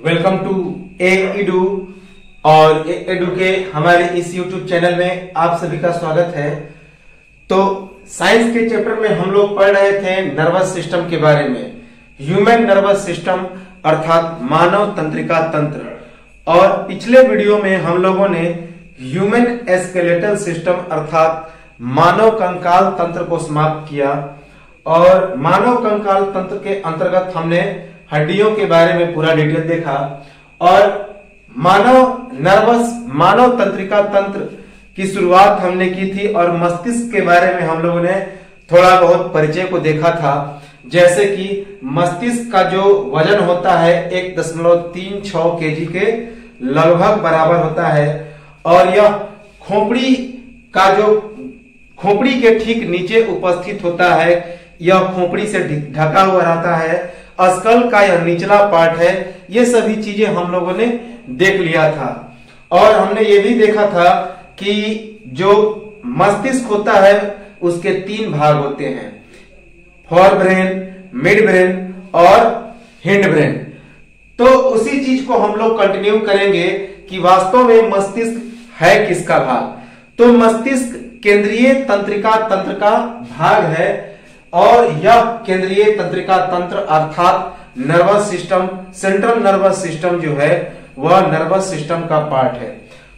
Welcome to edu और edu के हमारे इस यूट्यूब चैनल में आप सभी का स्वागत है। तो साइंस के चैप्टर में हम लोग पढ़ रहे थे नर्वस सिस्टम के बारे में, ह्यूमन नर्वस सिस्टम अर्थात मानव तंत्रिका तंत्र। और पिछले वीडियो में हम लोगों ने ह्यूमन स्केलेटल सिस्टम अर्थात मानव कंकाल तंत्र को समाप्त किया और मानव कंकाल तंत्र के अंतर्गत हमने हड्डियों के बारे में पूरा डिटेल देखा और मानव तंत्रिका तंत्र की शुरुआत हमने की थी और मस्तिष्क के बारे में हम लोगों ने थोड़ा बहुत परिचय को देखा था। जैसे कि मस्तिष्क का जो वजन होता है 1.36 केजी के लगभग बराबर होता है और यह खोपड़ी के ठीक नीचे उपस्थित होता है। यह खोपड़ी से ढका हुआ रहता है। स्कल का यह निचला पार्ट है। ये सभी चीजें हम लोगों ने देख लिया था और हमने ये भी देखा था कि जो मस्तिष्क होता है उसके 3 भाग होते हैं, फोर ब्रेन, मिड ब्रेन और हिंड ब्रेन। तो उसी चीज को हम लोग कंटिन्यू करेंगे कि वास्तव में मस्तिष्क है किसका भाग। तो मस्तिष्क केंद्रीय तंत्रिका तंत्र का भाग है और यह केंद्रीय तंत्रिका तंत्र अर्थात nervous system, central nervous system जो है वह नर्वस सिस्टम का पार्ट है।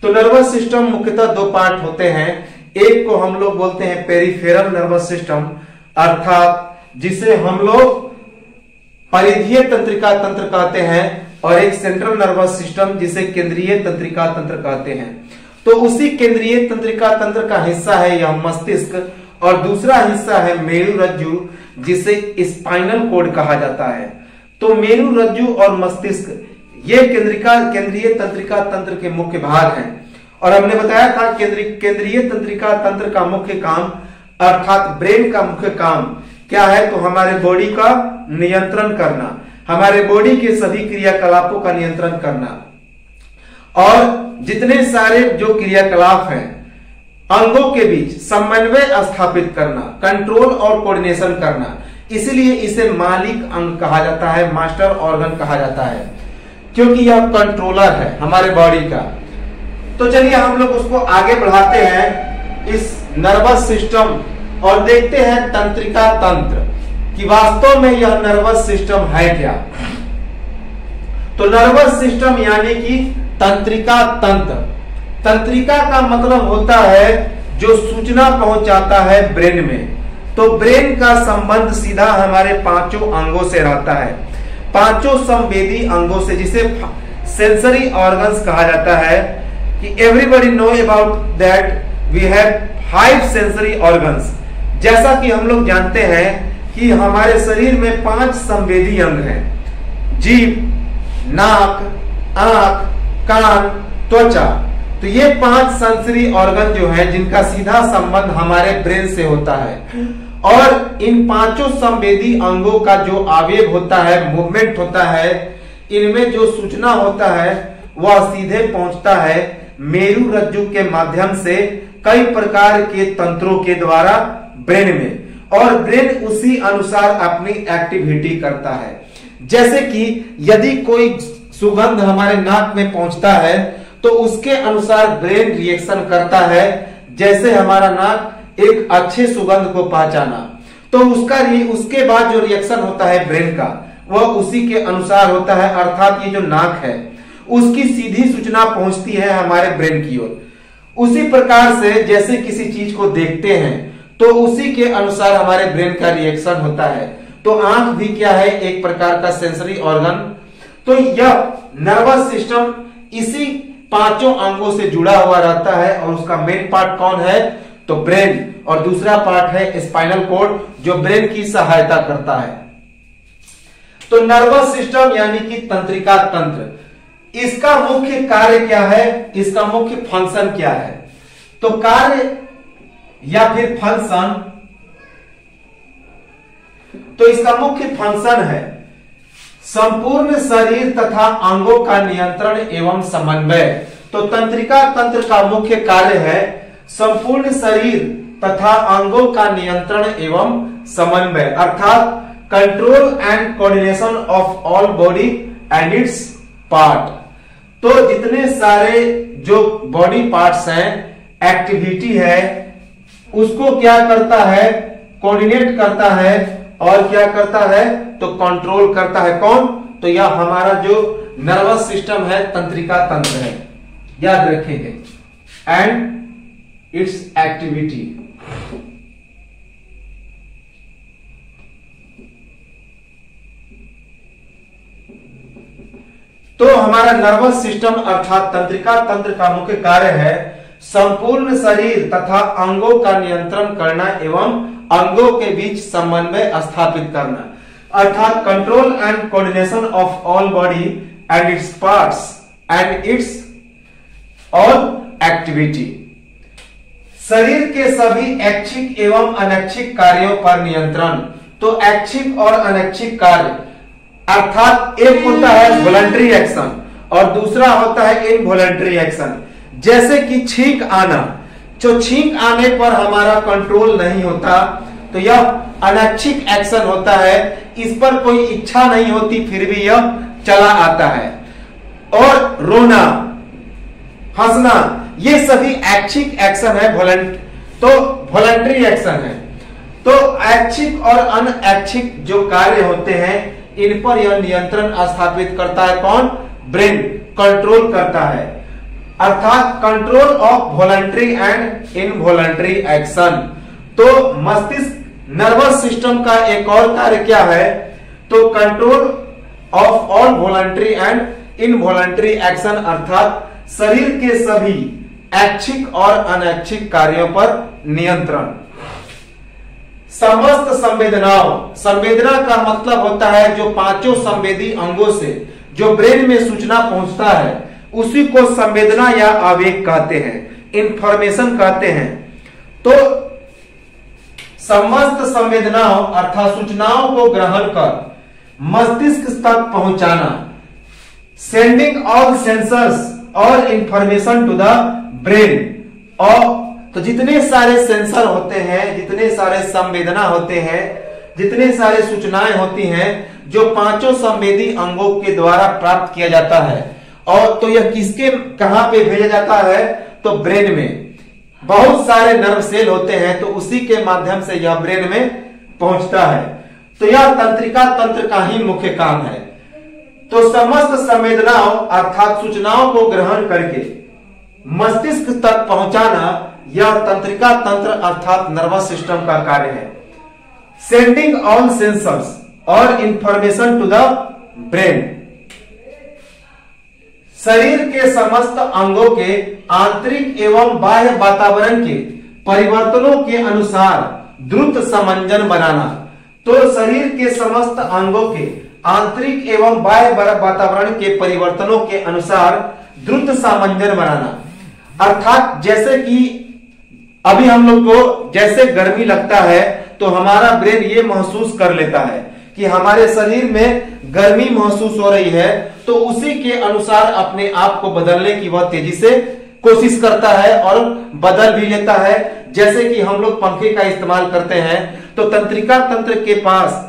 तो नर्वस सिस्टम मुख्यतः 2 पार्ट होते हैं। एक को हम लोग बोलते हैं पेरिफेरल नर्वस सिस्टम अर्थात जिसे हम लोग परिधीय तंत्रिका तंत्र कहते हैं और एक सेंट्रल नर्वस सिस्टम जिसे केंद्रीय तंत्रिका तंत्र कहते हैं। तो उसी केंद्रीय तंत्रिका तंत्र का हिस्सा है यह मस्तिष्क और दूसरा हिस्सा है मेरुरज्जु जिसे स्पाइनल कोड कहा जाता है। तो मेरुरज्जु और मस्तिष्क ये केंद्रीय तंत्रिका तंत्र के मुख्य भाग हैं और हमने बताया था केंद्रीय तंत्रिका तंत्र का मुख्य काम अर्थात ब्रेन का मुख्य काम क्या है, तो हमारे बॉडी का नियंत्रण करना, हमारे बॉडी के सभी क्रियाकलापों का नियंत्रण करना और जितने सारे जो क्रियाकलाप हैं अंगों के बीच समन्वय स्थापित करना, कंट्रोल और कोऑर्डिनेशन करना। इसलिए इसे मालिक अंग कहा जाता है, मास्टर ऑर्गन कहा जाता है क्योंकि यह कंट्रोलर है हमारे बॉडी का। तो चलिए हम लोग उसको आगे बढ़ाते हैं इस नर्वस सिस्टम और देखते हैं तंत्रिका तंत्र कि वास्तव में यह नर्वस सिस्टम है क्या। तो नर्वस सिस्टम यानी कि तंत्रिका तंत्र, तंत्रिका का मतलब होता है जो सूचना पहुंचाता है ब्रेन में। तो ब्रेन का संबंध सीधा हमारे 5 अंगों से रहता है, 5 संवेदी अंगों से, जिसे सेंसरी ऑर्गन्स कहा जाता है कि everybody know about that we have 5 sensory organs. जैसा कि हम लोग जानते हैं कि हमारे शरीर में 5 संवेदी अंग हैं, जीभ, नाक, आंख, कान, त्वचा। तो ये 5 सेंसरी ऑर्गन जो है जिनका सीधा संबंध हमारे ब्रेन से होता है और इन 5 संवेदी अंगों का जो अवयव होता है, मूवमेंट होता है, इनमें जो सूचना होता है वह सीधे पहुंचता है मेरुरज्जु के माध्यम से कई प्रकार के तंत्रों के द्वारा ब्रेन में और ब्रेन उसी अनुसार अपनी एक्टिविटी करता है। जैसे कि यदि कोई सुगंध हमारे नाक में पहुंचता है तो उसके अनुसार ब्रेन रिएक्शन करता है। जैसे हमारा नाक एक अच्छे सुगंध को पहचाना तो उसके बाद जो रिएक्शन होता है ब्रेन का वह उसी के अनुसार होता है अर्थात ये जो नाक है उसकी सीधी सूचना पहुंचती है हमारे ब्रेन की ओर। उसी प्रकार से जैसे किसी चीज को देखते हैं तो उसी के अनुसार हमारे ब्रेन का रिएक्शन होता है। तो आंख भी क्या है, एक प्रकार का सेंसरी ऑर्गन। तो यह नर्वस सिस्टम इसी 5 अंगों से जुड़ा हुआ रहता है और उसका मेन पार्ट कौन है, तो ब्रेन, और दूसरा पार्ट है स्पाइनल कॉर्ड जो ब्रेन की सहायता करता है। तो नर्वस सिस्टम यानी कि तंत्रिका तंत्र, इसका मुख्य कार्य क्या है, इसका मुख्य फंक्शन क्या है। तो कार्य या फिर फंक्शन, तो इसका मुख्य फंक्शन है संपूर्ण शरीर तथा अंगों का नियंत्रण एवं समन्वय। तो तंत्रिका तंत्र का मुख्य कार्य है संपूर्ण शरीर तथा अंगों का नियंत्रण एवं समन्वय अर्थात control and coordination of all body and it's part. तो जितने सारे जो बॉडी पार्ट्स हैं, एक्टिविटी है, उसको क्या करता है, कोऑर्डिनेट करता है और क्या करता है, तो कंट्रोल करता है। कौन? तो यह हमारा जो नर्वस सिस्टम है, तंत्रिका तंत्र है, याद रखेंगे। And it's activity. तो हमारा नर्वस सिस्टम अर्थात तंत्रिका तंत्र का मुख्य कार्य है संपूर्ण शरीर तथा अंगों का नियंत्रण करना एवं अंगों के बीच समन्वय स्थापित करना, अर्थात control and coordination of all body and its parts and it's all activity. शरीर के सभी ऐच्छिक एवं अनैच्छिक कार्यों पर नियंत्रण। तो ऐच्छिक और अनैच्छिक कार्य अर्थात एक होता है वॉलंटरी एक्शन और दूसरा होता है इनवॉलंटरी एक्शन। जैसे कि छींक आना, जो छींक आने पर हमारा कंट्रोल नहीं होता तो यह अनैच्छिक एक्शन होता है, इस पर कोई इच्छा नहीं होती फिर भी यह चला आता है। और रोना, हंसना, ये सभी ऐच्छिक एक्शन है, वॉलंटरी एक्शन है। तो ऐच्छिक और अनऐच्छिक जो कार्य होते हैं इन पर यह नियंत्रण स्थापित करता है। कौन? ब्रेन कंट्रोल करता है, अर्थात control of voluntary and involuntary action. तो मस्तिष्क नर्वस सिस्टम का एक और कार्य क्या है, तो control of all voluntary and involuntary action, अर्थात शरीर के सभी ऐच्छिक और अनैच्छिक कार्यों पर नियंत्रण। समस्त संवेदनाओं, संवेदना का मतलब होता है जो पांचों संवेदी अंगों से जो ब्रेन में सूचना पहुंचता है उसी को संवेदना या आवेग कहते हैं, इंफॉर्मेशन कहते हैं। तो समस्त संवेदनाओं अर्थात सूचनाओं को ग्रहण कर मस्तिष्क तक पहुंचाना, सेंडिंग ऑल सेंसर्स और इंफॉर्मेशन टू द ब्रेन। और तो जितने सारे सेंसर होते हैं, जितने सारे संवेदना होते हैं, जितने सारे सूचनाएं होती हैं जो पांचों संवेदी अंगों के द्वारा प्राप्त किया जाता है, और तो यह किसके कहां पे भेजा जाता है, तो ब्रेन में। बहुत सारे नर्व सेल होते हैं तो उसी के माध्यम से यह ब्रेन में पहुंचता है। तो यह तंत्रिका तंत्र का ही मुख्य काम है। तो समस्त संवेदनाओं अर्थात सूचनाओं को ग्रहण करके मस्तिष्क तक पहुंचाना यह तंत्रिका तंत्र अर्थात नर्वस सिस्टम का कार्य है। सेंडिंग ऑल सेंसर्स और इंफॉर्मेशन टू द ब्रेन। शरीर के समस्त अंगों के आंतरिक एवं बाह्य वातावरण के परिवर्तनों के अनुसार द्रुत समंजन बनाना। तो शरीर के समस्त अंगों के आंतरिक एवं बाह्य वातावरण के परिवर्तनों के अनुसार द्रुत सामंजन बनाना, अर्थात जैसे कि अभी हम लोग को जैसे गर्मी लगता है तो हमारा ब्रेन ये महसूस कर लेता है कि हमारे शरीर में गर्मी महसूस हो रही है, तो उसी के अनुसार अपने आप को बदलने की वह तेजी से कोशिश करता है और बदल भी लेता है। जैसे कि हम लोग पंखे का इस्तेमाल करते हैं तो तंत्रिका तंत्र के पास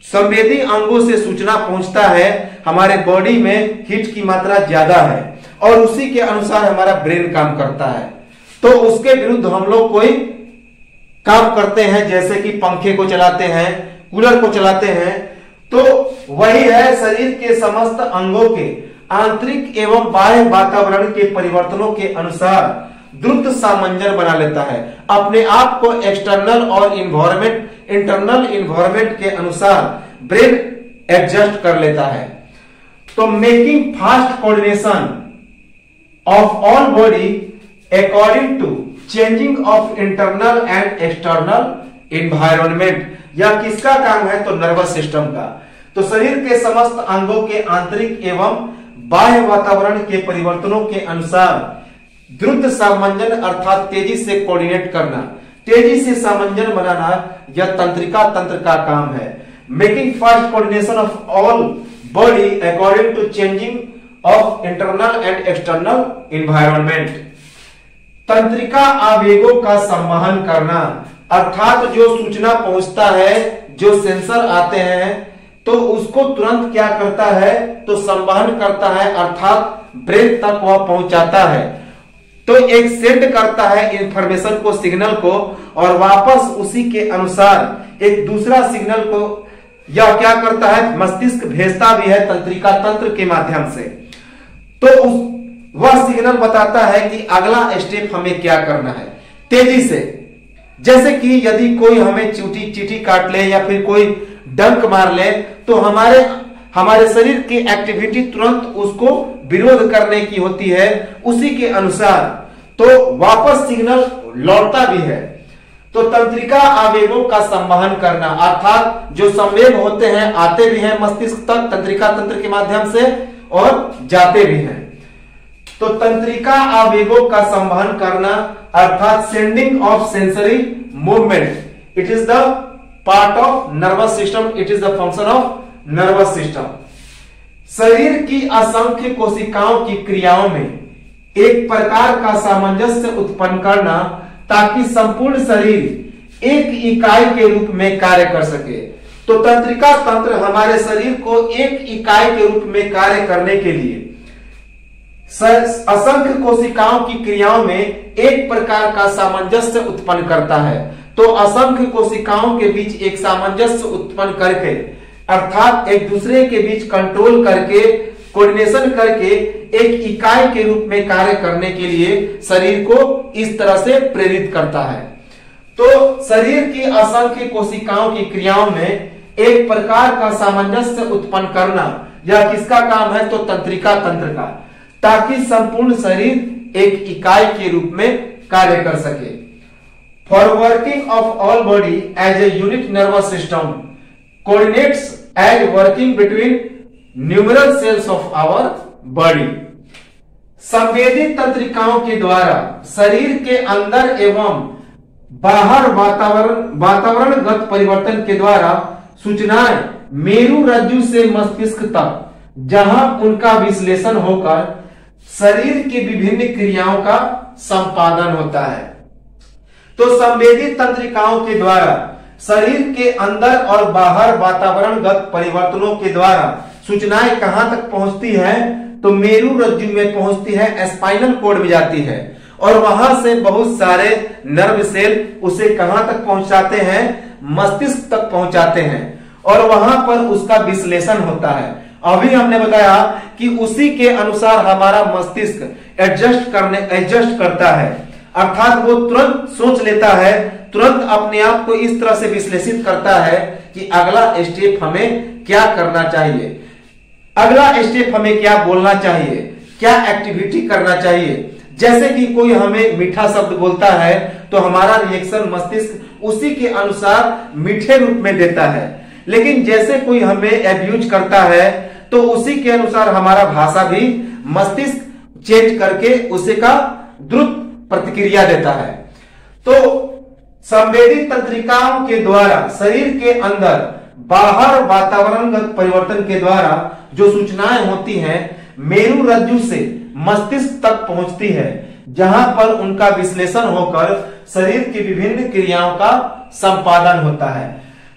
संवेदी अंगों से सूचना पहुंचता है हमारे बॉडी में हीट की मात्रा ज्यादा है और उसी के अनुसार हमारा ब्रेन काम करता है। तो उसके विरुद्ध हम लोग कोई काम करते हैं, जैसे कि पंखे को चलाते हैं, कूलर को चलाते हैं। तो वही है, शरीर के समस्त अंगों के आंतरिक एवं बाह्य वातावरण के परिवर्तनों के अनुसार द्रुत सामंजन बना लेता है, अपने आप को एक्सटर्नल और इंटरनल इन्वायरमेंट के अनुसार ब्रेन एडजस्ट कर लेता है। तो making fast coordination of all body according to changing of internal and external environment, यह किसका काम है, तो नर्वस सिस्टम का। तो शरीर के समस्त अंगों के आंतरिक एवं बाह्य वातावरण के परिवर्तनों के अनुसार द्रुत सामंजन अर्थात तेजी से कोऑर्डिनेट करना, तेजी से सामंजन बनाना, यह तंत्रिका तंत्र का काम है। Making fast coordination of all body according to changing of internal and external environment. तंत्रिका आवेगों का संवहन करना, अर्थात जो सूचना पहुंचता है, जो सेंसर आते हैं, तो उसको तुरंत क्या करता है, तो संवहन करता है, अर्थात ब्रेन तक वह पहुंचाता है। तो एक सेंड करता है इंफॉर्मेशन को, सिग्नल को, और वापस उसी के अनुसार एक दूसरा सिग्नल को यह क्या करता है, मस्तिष्क भेजता भी है तंत्रिका तंत्र के माध्यम से। तो वह सिग्नल बताता है कि अगला स्टेप हमें क्या करना है तेजी से। जैसे कि यदि कोई हमें चींटी काट ले या फिर कोई डंक मार ले, तो हमारे शरीर की एक्टिविटी तुरंत उसको विरोध करने की होती है, उसी के अनुसार तो वापस सिग्नल लौटता भी है। तो तंत्रिका आवेगों का संवहन करना, अर्थात जो संवेग होते हैं आते भी हैं मस्तिष्क तक तंत्रिका तंत्र के माध्यम से और जाते भी हैं। तो तंत्रिका आवेगों का संवहन करना अर्थात sending of sensory movement, it is the part of nervous system, it is the function of nervous system. शरीर की असंख्य कोशिकाओं की क्रियाओं में एक प्रकार का सामंजस्य उत्पन्न करना ताकि संपूर्ण शरीर एक इकाई के रूप में कार्य कर सके। तो तंत्रिका तंत्र हमारे शरीर को एक इकाई के रूप में कार्य करने के लिए असंख्य कोशिकाओं की क्रियाओं में एक प्रकार का सामंजस्य उत्पन्न करता है। तो असंख्य कोशिकाओं के बीच एक सामंजस्य उत्पन्न करके, अर्थात एक दूसरे के बीच कंट्रोल करके, कोऑर्डिनेशन करके एक इकाई के रूप में कार्य करने के लिए शरीर को इस तरह से प्रेरित करता है। तो शरीर की असंख्य कोशिकाओं की क्रियाओं में एक प्रकार का सामंजस्य उत्पन्न करना, यह किसका काम है, तो तंत्रिका तंत्र का, ताकि संपूर्ण शरीर एक इकाई के रूप में कार्य कर सके। For working of all body as a unit nervous system coordinates as working between numeral cells of our body. संवेदी तंत्रिकाओं के द्वारा शरीर के अंदर एवं बाहर वातावरणगत परिवर्तन के द्वारा सूचनाएं मेरु रज्जु से मस्तिष्क तक, जहां उनका विश्लेषण होकर शरीर की विभिन्न क्रियाओं का संपादन होता है। तो संवेदी तंत्रिकाओं के द्वारा शरीर के अंदर और बाहर वातावरणगत परिवर्तनों के द्वारा सूचनाएं कहां तक पहुंचती है, तो मेरु रज्जु में पहुंचती है, स्पाइनल कॉर्ड में जाती है, और वहां से बहुत सारे नर्व सेल उसे कहां तक पहुंचाते हैं, मस्तिष्क तक पहुंचाते हैं, और वहां पर उसका विश्लेषण होता है। अभी हमने बताया कि उसी के अनुसार हमारा मस्तिष्क एडजस्ट करता है, अर्थात वो तुरंत सोच लेता है, तुरंत अपने आप को इस तरह से विश्लेषित करता है कि अगला स्टेप हमें क्या करना चाहिए, अगला स्टेप हमें क्या बोलना चाहिए, क्या एक्टिविटी करना चाहिए। जैसे कि कोई हमें मीठा शब्द बोलता है तो हमारा रिएक्शन मस्तिष्क उसी के अनुसार मीठे रूप में देता है, लेकिन जैसे कोई हमें एब्यूज करता है तो उसी के अनुसार हमारा भाषा भी मस्तिष्क चेंज करके उसे का द्रुत प्रतिक्रिया देता है। तो संवेदी तंत्रिकाओं के द्वारा शरीर के अंदर बाहर वातावरणगत परिवर्तन के द्वारा जो सूचनाएं होती हैं मेरु रज्जु से मस्तिष्क तक पहुंचती है, जहां पर उनका विश्लेषण होकर शरीर की विभिन्न क्रियाओं का संपादन होता है।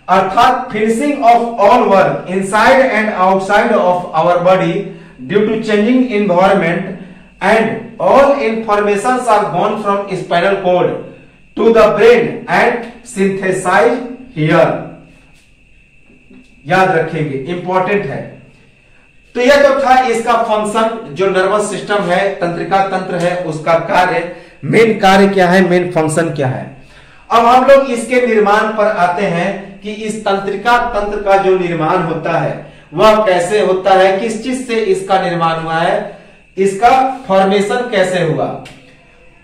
अर्थात finishing of all work inside and outside of our body due to changing environment and all informations are gone from spinal cord to the brain and synthesise here. याद रखेंगे, इंपॉर्टेंट है। तो यह तो था इसका फंक्शन, जो नर्वस सिस्टम है, तंत्रिका तंत्र है, उसका कार्य, मेन कार्य क्या है, मेन फंक्शन क्या है। अब हम लोग इसके निर्माण पर आते हैं कि इस तंत्रिका तंत्र का जो निर्माण होता है वह कैसे होता है, किस चीज से इसका निर्माण हुआ है, इसका फॉर्मेशन कैसे हुआ।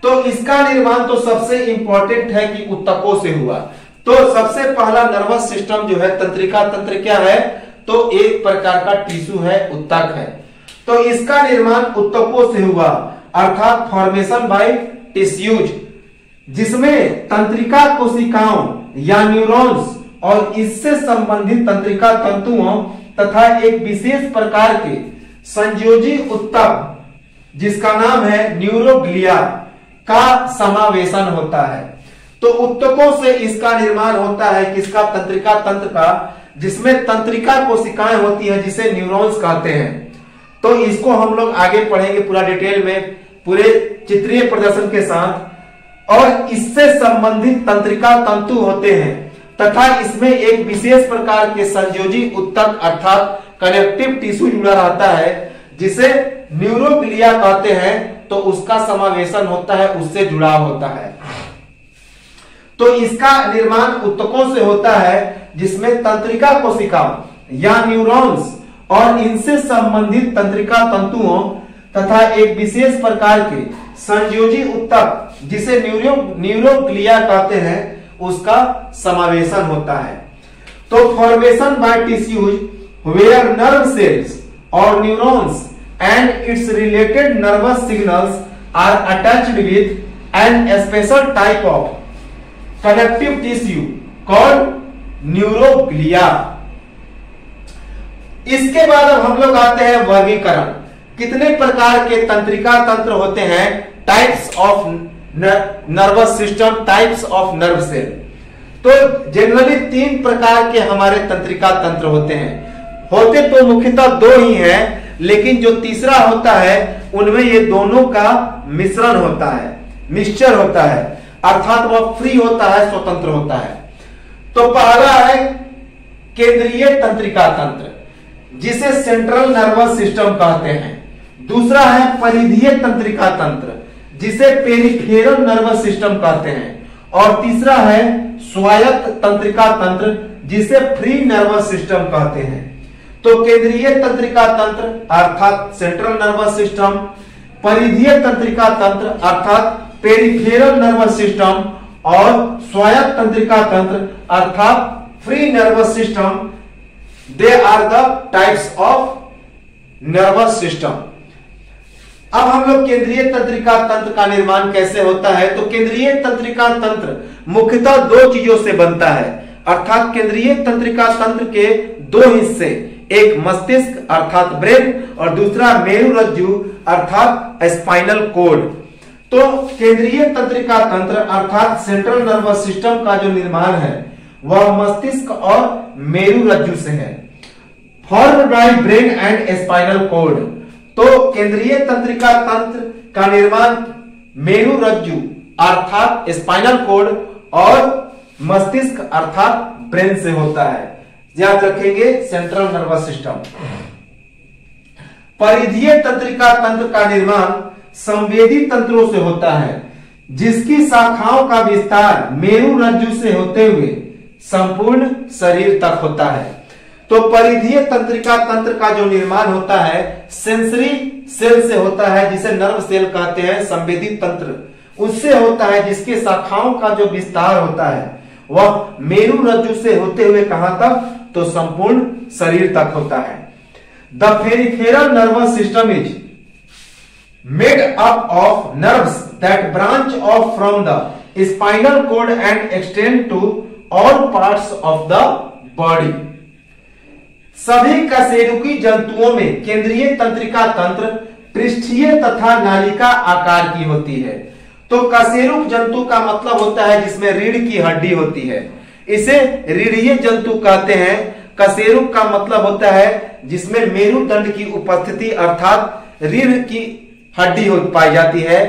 तो इसका निर्माण तो सबसे इंपॉर्टेंट है कि उत्तकों से हुआ। तो सबसे पहला नर्वस सिस्टम जो है, तंत्रिका तंत्र क्या है, तो एक प्रकार का टिश्यू है, उत्तक है। तो इसका निर्माण उत्तकों से हुआ, अर्थात फॉर्मेशन बाय टिश्यूज, जिसमें तंत्रिका कोशिकाओं या न्यूरॉन्स और इससे संबंधित तंत्रिका तंतुओं तथा एक विशेष प्रकार के संयोजी उत्तक जिसका नाम है न्यूरोग्लिया का समावेशन होता है। तो उत्तकों से इसका निर्माण होता है, किसका, तंत्रिका तंत्र का, जिसमें तंत्रिका कोशिकाएं होती हैं जिसे न्यूरॉन्स कहते हैं। तो इसको हम लोग आगे पढ़ेंगे पूरा डिटेल में, पूरे चित्रीय प्रदर्शन के साथ। और इससे संबंधित तंत्रिका तंतु होते हैं तथा इसमें एक विशेष प्रकार के संयोजी उत्तक अर्थात कनेक्टिव टिश्यू जुड़ा रहता है जिसे न्यूरोग्लिया कहते हैं। तो उसका समावेशन होता है, उससे जुड़ाव होता है। तो इसका निर्माण उत्तकों से होता है जिसमें तंत्रिका कोशिका या न्यूरॉन्स और इनसे संबंधित तंत्रिका तंतुओं तथा एक विशेष प्रकार के संयोजी उत्तक जिसे न्यूरोग्लिया कहते हैं उसका समावेशन होता है। तो formation by tissues where nerve cells और neurons and its related nervous signals are attached with an special type of connective tissue called neuroglia। इसके बाद अब हम लोग आते हैं वर्गीकरण। कितने प्रकार के तंत्रिका तंत्र होते हैं? Types of nervous system, types of nerve cell. तो जनरली 3 प्रकार के हमारे तंत्रिका तंत्र होते हैं। होते तो मुख्यतः 2 ही हैं, लेकिन जो तीसरा होता है उनमें ये दोनों का मिश्रण होता है, मिक्सचर होता है, अर्थात वह फ्री होता है, स्वतंत्र होता है। तो पहला है केंद्रीय तंत्रिका तंत्र जिसे सेंट्रल नर्वस सिस्टम कहते हैं। दूसरा है परिधीय तंत्रिका तंत्र जिसे पेरिफेरल नर्वस सिस्टम कहते हैं। और तीसरा है स्वायत्त तंत्रिका तंत्र जिसे फ्री नर्वस सिस्टम कहते हैं। तो केंद्रीय तंत्रिका तंत्र अर्थात सेंट्रल नर्वस सिस्टम, परिधीय तंत्रिका तंत्र अर्थात पेरिफेरल नर्वस सिस्टम और स्वायत्त तंत्रिका तंत्र अर्थात free nervous system, they are the types of nervous system. अब हम लोग केंद्रीय तंत्रिका तंत्र का निर्माण कैसे होता है? तो केंद्रीय तंत्रिका तंत्र मुख्यतः 2 चीजों से बनता है, अर्थात केंद्रीय तंत्रिका तंत्र के 2 हिस्से, एक मस्तिष्क अर्थात ब्रेन और दूसरा मेरुरज्जु अर्थात स्पाइनल कोड। तो केंद्रीय तंत्रिका तंत्र अर्थात सेंट्रल नर्वस सिस्टम का जो निर्माण है वह मस्तिष्क और मेरुरज्जु से है, formed by brain and spinal cord. तो केंद्रीय तंत्रिका तंत्र का निर्माण मेरुरज्जु अर्थात स्पाइनल कोड और मस्तिष्क अर्थात ब्रेन से होता है। याद रखेंगे, सेंट्रल नर्वस सिस्टम। परिधीय तंत्रिका तंत्र का निर्माण संवेदी तंत्रों से होता है जिसकी शाखाओं का विस्तार मेरुरज्जु से होते हुए संपूर्ण शरीर तक होता है। तो परिधीय तंत्रिका तंत्र का जो निर्माण होता है सेंसरी सेल से होता है जिसे नर्व सेल कहते हैं। संवेदी तंत्र उससे होता है जिसके शाखाओं का जो विस्तार होता है वह मेरुरज्जु से होते हुए कहां तक? तो संपूर्ण शरीर तक होता है। The peripheral nervous system is made up of nerves that branch off from the spinal cord and extend to all parts of the body. सभी कशेरुकी जंतुओं में केंद्रीय तंत्रिका तंत्र पृष्ठीय तथा नालिका आकार की होती है। तो कशेरुक जंतु का मतलब होता है जिसमें रीढ़ की हड्डी होती है, इसे रीढ़ीय जंतु कहते हैं। कशेरुक का मतलब होता है जिसमें मेरुदंड की उपस्थिति अर्थात रीढ़ की हड्डी पाई जाती है,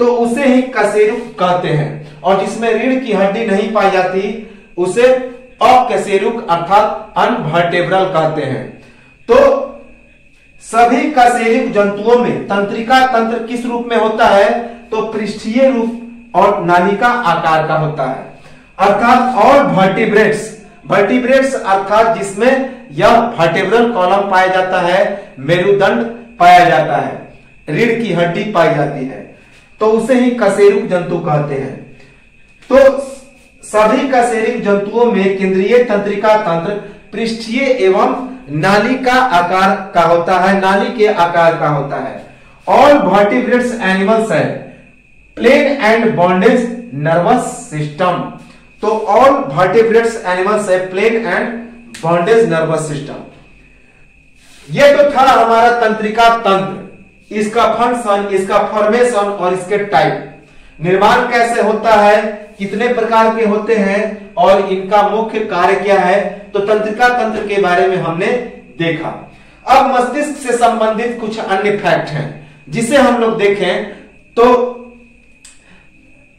तो उसे ही कशेरुक कहते हैं। और जिसमें रीढ़ की हड्डी नहीं पाई जाती उसे अकशेरुक अर्थात अनवर्टेब्रल कहते हैं। तो सभी कशेरुक जंतुओं में तंत्रिका तंत्र किस रूप में होता है? तो पृष्ठीय रूप और नालिका आकार का होता है, अर्थात और वर्टिब्रेट्स अर्थात जिसमें यह वर्टेब्रल कॉलम पाया जाता है, मेरुदंड पाया जाता है, रीढ़ की हड्डी पाई जाती है, तो उसे ही कशेरुक जंतु कहते हैं। तो सभी कशेरुक जंतुओं में केंद्रीय तंत्रिका तंत्र पृष्ठीय एवं नाली का आकार का होता है, नाली के आकार का होता है। ऑल वर्टिब्रेट्स एनिमल्स है plain and bondage nervous system. तो ऑल वर्टिब्रेट्स एनिमल्स है plain and bondage nervous system. ये तो था हमारा तंत्रिका तंत्र, इसका फंक्शन, इसका फॉर्मेशन और इसके टाइप। निर्माण कैसे होता है, कितने प्रकार के होते हैं और इनका मुख्य कार्य क्या है, तो तंत्रिका तंत्र के बारे में हमने देखा। अब मस्तिष्क से संबंधित कुछ अन्य फैक्ट हैं जिसे हम लोग देखें तो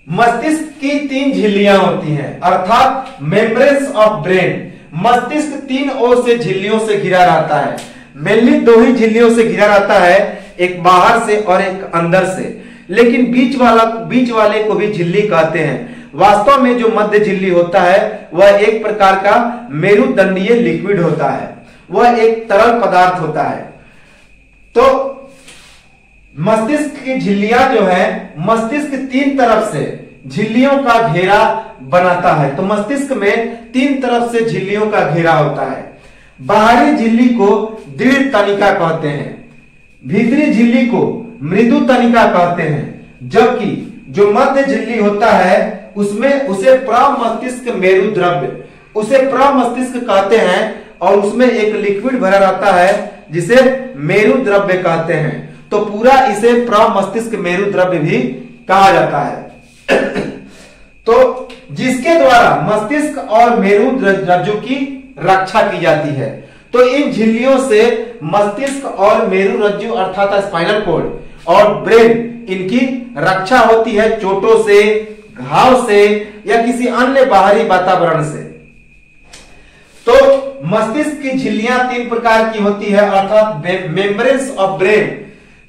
मस्तिष्क की 3 झिल्लियां होती हैं, अर्थात मेम्ब्रेन्स ऑफ ब्रेन। मस्तिष्क 3 ओर से झिल्लियों से घिरा रहता है। मेनली 2 ही झिल्लियों से घिरा रहता है, एक बाहर से और एक अंदर से, लेकिन बीच वाले को भी झिल्ली कहते हैं। वास्तव में जो मध्य झिल्ली होता है वह एक प्रकार का मेरुदंडीय लिक्विड होता है, वह एक तरल पदार्थ होता है। तो मस्तिष्क की झिल्लियां जो है, मस्तिष्क 3 तरफ से झिल्लियों का घेरा बनाता है। तो मस्तिष्क में 3 तरफ से झिल्लियों का घेरा होता है। बाहरी झिल्ली को दृढ़ तनिका कहते हैं, भीतरी झिल्ली को मृदु तनिका कहते हैं, जबकि जो मध्य झिल्ली होता है उसे प्रमस्तिष्क मेरु द्रव्य, उसे प्रमस्तिष्क कहते हैं, और उसमें एक लिक्विड भरा रहता है जिसे मेरु द्रव्य कहते हैं। तो पूरा इसे प्रमस्तिष्क मेरु द्रव्य भी कहा जाता है। तो जिसके द्वारा मस्तिष्क और मेरु रज्जु की रक्षा की जाती है। तो इन झिल्लियों से मस्तिष्क और मेरु रज्जु अर्थात स्पाइनल कॉर्ड और ब्रेन, इनकी रक्षा होती है चोटों से, घाव से या किसी अन्य बाहरी वातावरण से। तो मस्तिष्क की झिल्लियां 3 प्रकार की होती है, अर्थात मेम्ब्रेन्स ऑफ ब्रेन।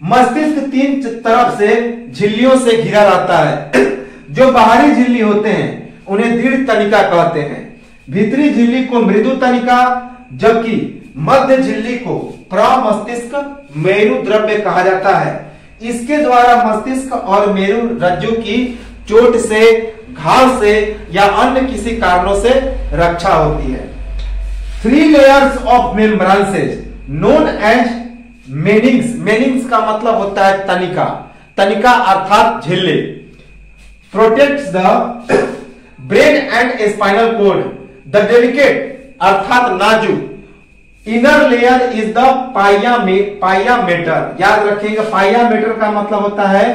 मस्तिष्क 3 तरफ से झिल्लियों से घिरा रहता है। जो बाहरी झिल्ली होते हैं उन्हें दृढ़ तनिका कहते हैं, भीतरी झिल्ली को मृदु तनिका, जबकि मध्य झिल्ली को प्रमस्तिष्क मेरु द्रव्य कहा जाता है। इसके द्वारा मस्तिष्क और मेरु रज्जु की चोट से, घाव से या अन्य किसी कारणों से रक्षा होती है। 3 layers of membranes known as मेनिंग्स। मेनिंग्स का मतलब होता है तनिका, तनिका अर्थात झिल्ली। Protects the brain and spinal cord. The delicate अर्थात नाजुक inner layer is the pia mater. याद रखिएगा, पाइयामेटर का मतलब होता है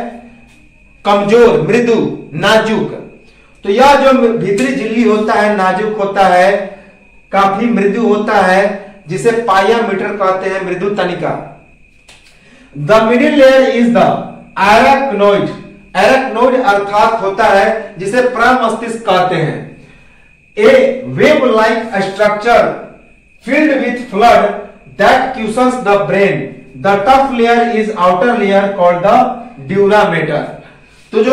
कमजोर, मृदु, नाजुक। तो यह जो भीतरी झिल्ली होता है नाजुक होता है, काफी मृदु होता है, जिसे पाइयामेटर कहते हैं, मृदु तनिका। The middle layer is the arachnoid. Arachnoid अर्थात होता है जिसे प्रमस्तिष्क कहते हैं। A web like structure filled with flood that cushions the brain. The tough layer is outer layer called the dura mater. तो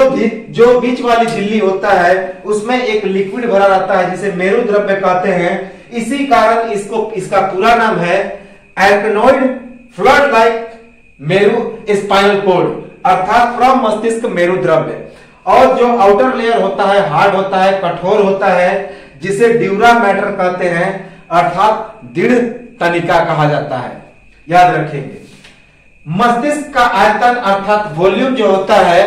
जो बीच वाली झिल्ली होता है उसमें एक लिक्विड भरा रहता है जिसे मेरु द्रव्य कहते हैं। इसी कारण इसका पूरा नाम है एराक्नोइड फ्लड लाइक मेरु स्पाइनल कॉर्ड, अर्थात प्रमस्तिष्क मेरु द्रव्य। और जो आउटर लेयर होता है हार्ड होता है, कठोर होता है, जिसे ड्यूरा मैटर कहते हैं, अर्थात दृढ़ तनिका कहा जाता है। याद रखेंगे, मस्तिष्क का आयतन अर्थात वॉल्यूम जो होता है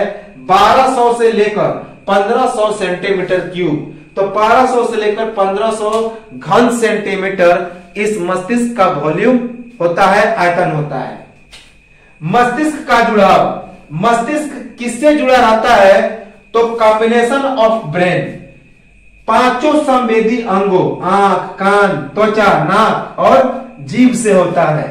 1200 से लेकर 1500 सेंटीमीटर क्यूब। तो 1200 से लेकर 1500 घन सेंटीमीटर इस मस्तिष्क का वॉल्यूम होता है, आयतन होता है। मस्तिष्क का जुड़ाव, मस्तिष्क किससे जुड़ा रहता है, तो कॉम्बिनेशन ऑफ ब्रेन, 5 संवेदी अंगों आंख, कान, त्वचा, नाक और जीभ से होता है।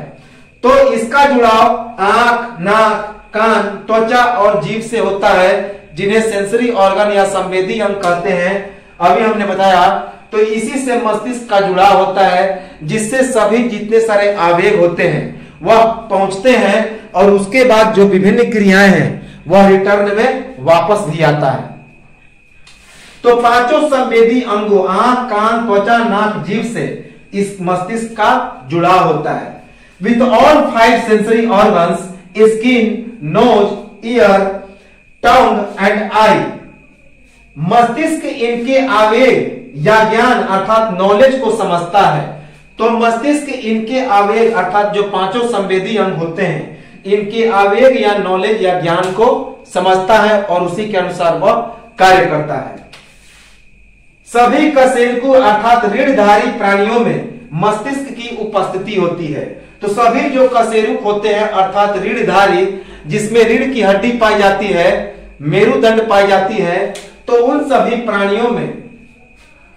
तो इसका जुड़ाव आंख, नाक, कान, त्वचा और जीभ से होता है, जिन्हें सेंसरी ऑर्गन या संवेदी अंग कहते हैं। अभी हमने बताया। तो इसी से मस्तिष्क का जुड़ाव होता है, जिससे सभी जितने सारे आवेग होते हैं वह पहुंचते हैं और उसके बाद जो विभिन्न क्रियाएं हैं वह रिटर्न में वापस भी आता है। तो 5 संवेदी अंगों आंख, कान, त्वचा, नाक, जीभ से इस मस्तिष्क का जुड़ाव होता है। With all 5 sensory organs, skin, nose, ear, tongue and eye. मस्तिष्क इनके आवेग या ज्ञान अर्थात नॉलेज को समझता है। तो मस्तिष्क इनके आवेग अर्थात जो 5 संवेदी अंग होते हैं, इनके आवेग या नॉलेज या ज्ञान को समझता है और उसी के अनुसार वह कार्य करता है। सभी कशेरुकी अर्थात रीढ़धारी प्राणियों में मस्तिष्क की उपस्थिति होती है। तो सभी जो कशेरुक होते हैं अर्थात रीढ़धारी, जिसमें रीढ़ की हड्डी पाई जाती है, मेरुदंड पाई जाती है, तो उन सभी प्राणियों में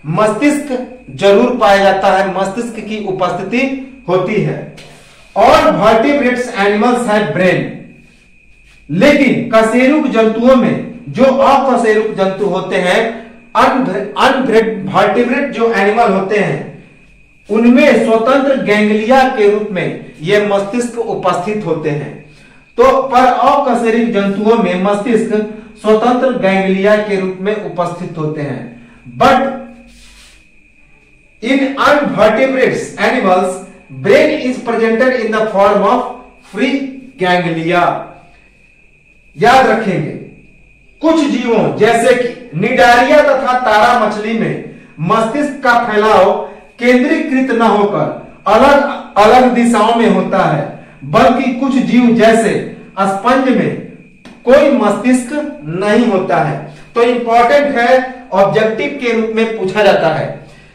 मस्तिष्क जरूर पाया जाता है, मस्तिष्क की उपस्थिति होती है। और वर्टिब्रेट्स एनिमल्स है ब्रेन, लेकिन कशेरुक जंतुओं में जो अकशेरुक जंतु होते हैं, अनवर्टिब्रेट जो एनिमल होते हैं, उनमें स्वतंत्र गैंग्लिया के रूप में ये मस्तिष्क उपस्थित होते हैं। तो पर अकशेरुक जंतुओं में मस्तिष्क स्वतंत्र गैंग्लिया के रूप में उपस्थित होते हैं। But in invertebrates animals brain is presented in the form of free ganglia. याद रखेंगे, कुछ जीवों जैसे कि निडारिया तथा तारा मछली में मस्तिष्क का फैलाव केंद्रीकृत न होकर अलग अलग दिशाओं में होता है, बल्कि कुछ जीव जैसे स्पंज में कोई मस्तिष्क नहीं होता है। तो इंपॉर्टेंट है, ऑब्जेक्टिव के रूप में पूछा जाता है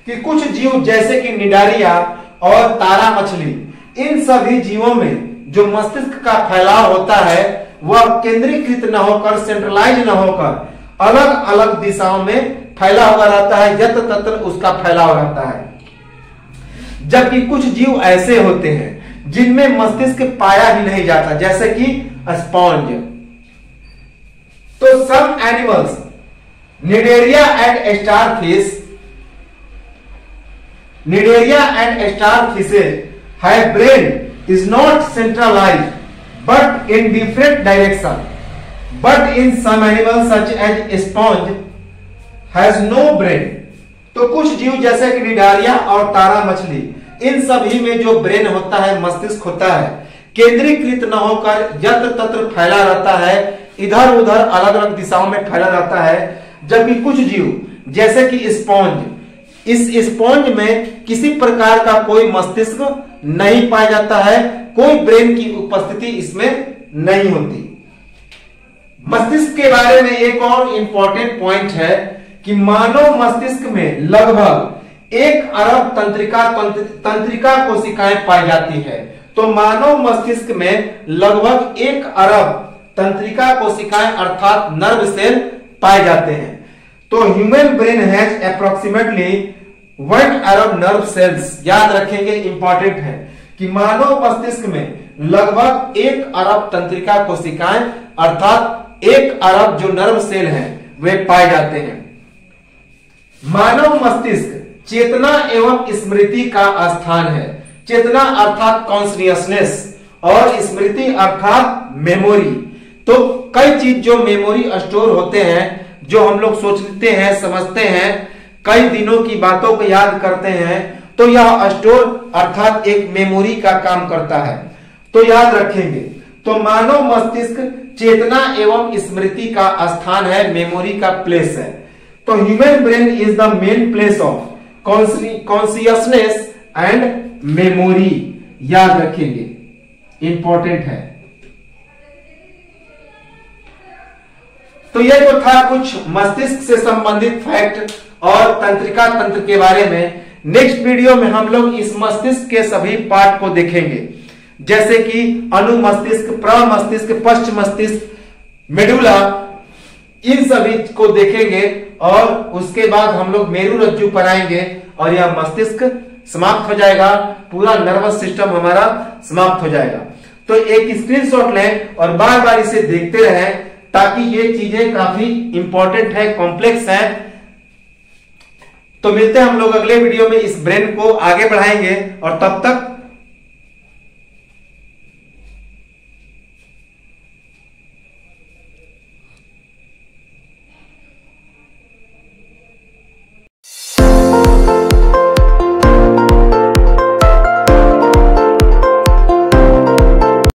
कि कुछ जीव जैसे कि निडारिया और तारा मछली, इन सभी जीवों में जो मस्तिष्क का फैलाव होता है वह केंद्रीकृत न होकर, सेंट्रलाइज न होकर अलग अलग दिशाओं में फैला हुआ रहता है, यत्र तत्र उसका फैलाव रहता है। जबकि कुछ जीव ऐसे होते हैं जिनमें मस्तिष्क पाया ही नहीं जाता, जैसे कि स्पॉन्ज। तो some animals, cnidaria and starfishes have brain is not centralized but in different direction, but in some animals such as sponge has no brain। तो कुछ जीव जैसे कि निडारिया और तारा मछली, इन सभी में जो ब्रेन होता है, मस्तिष्क होता है, केंद्रीकृत न होकर यत्र तत्र फैला रहता है, इधर उधर अलग अलग दिशाओं में फैला रहता है। जबकि कुछ जीव जैसे कि स्पॉन्ज, इस स्पॉन्ज में किसी प्रकार का कोई मस्तिष्क नहीं पाया जाता है, कोई ब्रेन की उपस्थिति इसमें नहीं होती। मस्तिष्क के बारे में एक और इंपॉर्टेंट पॉइंट है कि मानव मस्तिष्क में लगभग 1 अरब तंत्रिका कोशिकाएं पाई जाती है। तो मानव मस्तिष्क में लगभग 1 अरब तंत्रिका कोशिकाएं अर्थात नर्व सेल पाए जाते हैं। तो human brain has approximately 1 Arab nerve cells. याद रखेंगे, इंपॉर्टेंट है कि मानव मस्तिष्क में लगभग 1 अरब तंत्रिका कोशिकाएं अर्थात 1 अरब जो नर्व सेल हैं वे पाए जाते हैं। मानव मस्तिष्क चेतना एवं स्मृति का स्थान है। चेतना अर्थात कॉन्शियसनेस और स्मृति अर्थात मेमोरी। तो कई चीज जो मेमोरी स्टोर होते हैं, जो हम लोग सोचते हैं, समझते हैं, कई दिनों की बातों को याद करते हैं, तो यह स्टोर अर्थात एक मेमोरी का काम करता है। तो याद रखेंगे, तो मानव मस्तिष्क चेतना एवं स्मृति का स्थान है, मेमोरी का प्लेस है। तो human brain is the main place of consciousness and memory. याद रखेंगे, इंपॉर्टेंट है। तो ये जो था कुछ मस्तिष्क से संबंधित फैक्ट और तंत्रिका तंत्र के बारे में। नेक्स्ट वीडियो में हम लोग इस मस्तिष्क के सभी पार्ट को देखेंगे, जैसे कि अनुमस्तिष्क, प्रमस्तिष्क, पश्च मस्तिष्क, मेडुला, इन सभी को देखेंगे और उसके बाद हम लोग मेरु रज्जु पढ़ाएंगे और यह मस्तिष्क समाप्त हो जाएगा, पूरा नर्वस सिस्टम हमारा समाप्त हो जाएगा। तो एक स्क्रीनशॉट लें और बार बार इसे देखते रहें, ताकि ये चीजें काफी इंपॉर्टेंट है, कॉम्प्लेक्स है। तो मिलते हैं हम लोग अगले वीडियो में, इस ब्रेन को आगे बढ़ाएंगे और तब तक